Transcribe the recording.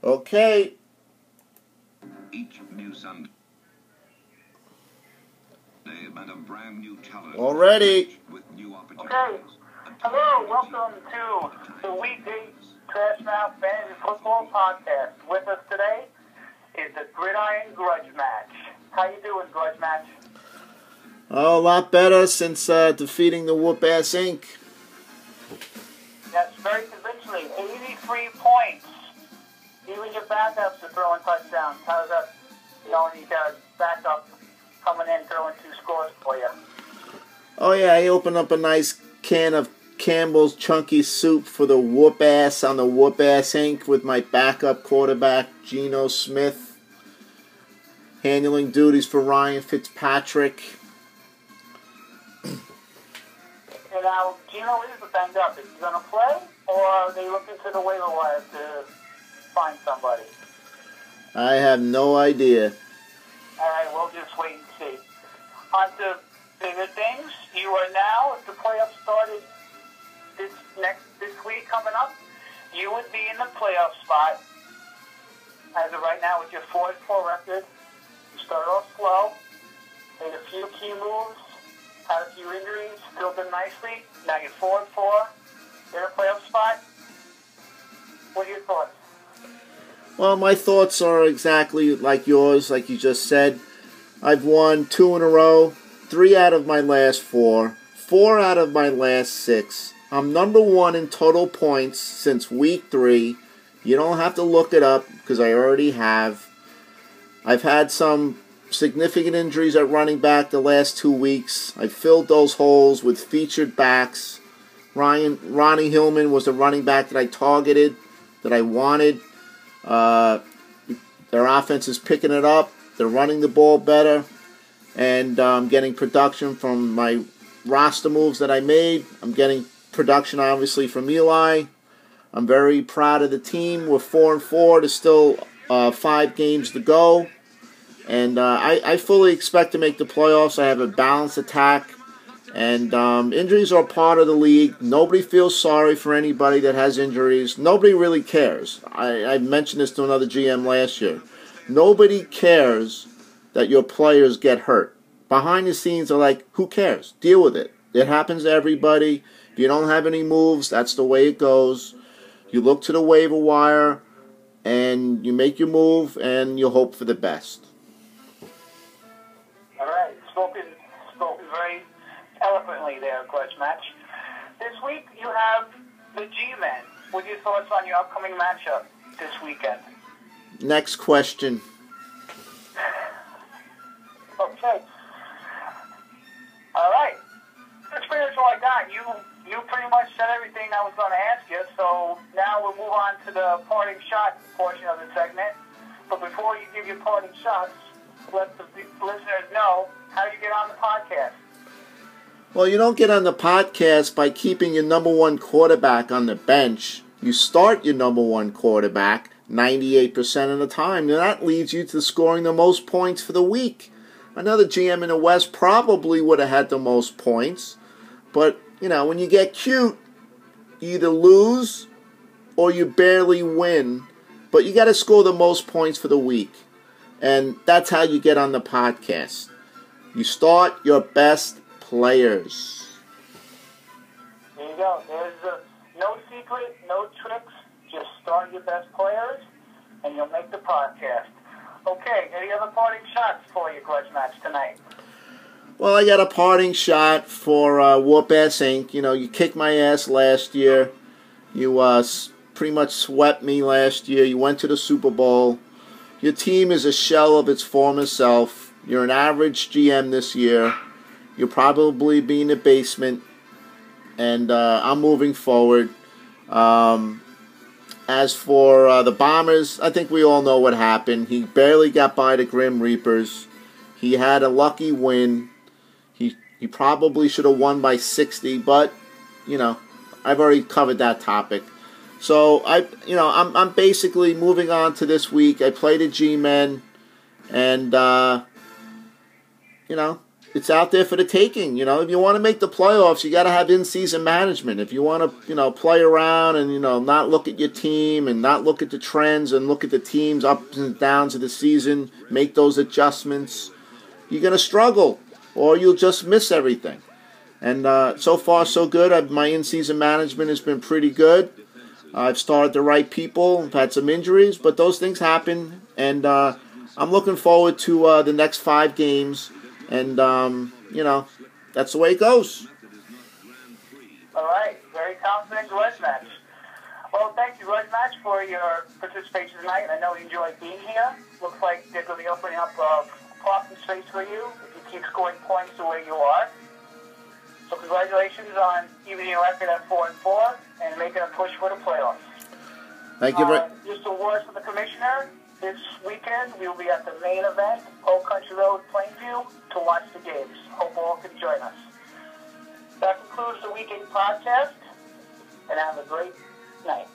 Okay. Each new Sunday and a brand new challenge. Already. With new opportunities. Okay. Hello, welcome to the Weekday Trash Mouth Fantasy Football Podcast. With us today is the Gridiron Grudge Match. How you doing, Grudge Match? Oh, a lot better since defeating the Whoop Ass Inc. That's very convincingly. 83 points. Even your backups are throwing touchdowns. How's that going? You got a backup coming in throwing 2 scores for you. Oh, yeah, I opened up a nice can of Campbell's Chunky Soup for the Whoop Ass on the Whoop Ass Inc. with my backup quarterback, Geno Smith, handling duties for Ryan Fitzpatrick. And now, Geno is banged up. Is he going to play, or are they looking to the waiver wire to find somebody? I have no idea. All right, we'll just wait and see. On to bigger things. You are now, if the playoffs started this week coming up, you would be in the playoff spot. As of right now, with your 4-4 record, you started off slow, made a few key moves, had a few injuries, filled in nicely. Now you're 4-4, you're in a playoff spot. What are your thoughts? Well, my thoughts are exactly like yours, like you just said. I've won 2 in a row, 3 out of my last 4, 4 out of my last 6. I'm number 1 in total points since week 3. You don't have to look it up because I already have. I've had some significant injuries at running back the last 2 weeks. I filled those holes with featured backs. Ronnie Hillman was the running back that I targeted, that I wanted. Their offense is picking it up. They're running the ball better. And I'm getting production from my roster moves that I made. I'm getting production, obviously, from Eli. I'm very proud of the team. We're 4-4. There's still 5 games to go. And I fully expect to make the playoffs. I have a balanced attack. And injuries are part of the league. Nobody feels sorry for anybody that has injuries. Nobody really cares. I mentioned this to another GM last year. Nobody cares that your players get hurt. Behind the scenes are like, who cares? Deal with it. It happens to everybody. If you don't have any moves, that's the way it goes. You look to the waiver wire, and you make your move, and you hope for the best. All right, spoken very eloquently there, Grudge Match. This week you have the G-Men. What are your thoughts on your upcoming matchup this weekend? Next question. Okay. All right. That's pretty much all I got. You pretty much said everything I was going to ask you, so now we'll move on to the parting shot portion of the segment. But before you give your parting shots, let the listeners know how you get on the podcast. Well, you don't get on the podcast by keeping your number 1 quarterback on the bench. You start your number 1 quarterback 98% of the time, and that leads you to scoring the most points for the week. Another GM in the West probably would have had the most points, but, you know, when you get cute, you either lose or you barely win, but you got to score the most points for the week, and that's how you get on the podcast. You start your best players. There you go. There's no secret, no tricks. Just start your best players, and you'll make the podcast. Okay, any other parting shots for you, Grudge Match, tonight? Well, I got a parting shot for Whoop Ass Inc. You know, you kicked my ass last year. You pretty much swept me last year. You went to the Super Bowl. Your team is a shell of its former self. You're an average GM this year. You'll probably be in the basement. And I'm moving forward. As for the Bombers, I think we all know what happened. He barely got by the Grim Reapers. He had a lucky win. He probably should have won by 60, but, you know, I've already covered that topic. So, I'm basically moving on to this week. I played the G-Men, and, it's out there for the taking. You know, if you want to make the playoffs, you got to have in-season management. If you want to, you know, play around and, you know, not look at your team and not look at the trends and look at the team's ups and downs of the season, make those adjustments, you're going to struggle or you'll just miss everything. And so far, so good. My in-season management has been pretty good. I've started the right people. I've had some injuries, but those things happen. And I'm looking forward to the next 5 games. And, you know, that's the way it goes. All right. Very confident grudge match. Well, thank you, grudge match, for your participation tonight. I know you enjoyed being here. Looks like they're going to be opening up parking space for you if you keep scoring points the way you are. So congratulations on even your record at 4-4 and making a push for the playoffs. Thank you very Just a word from the commissioner. This weekend, we will be at the main event, Old Country Road, Plainview, to watch the games. Hope all can join us. That concludes the weekend podcast, and have a great night.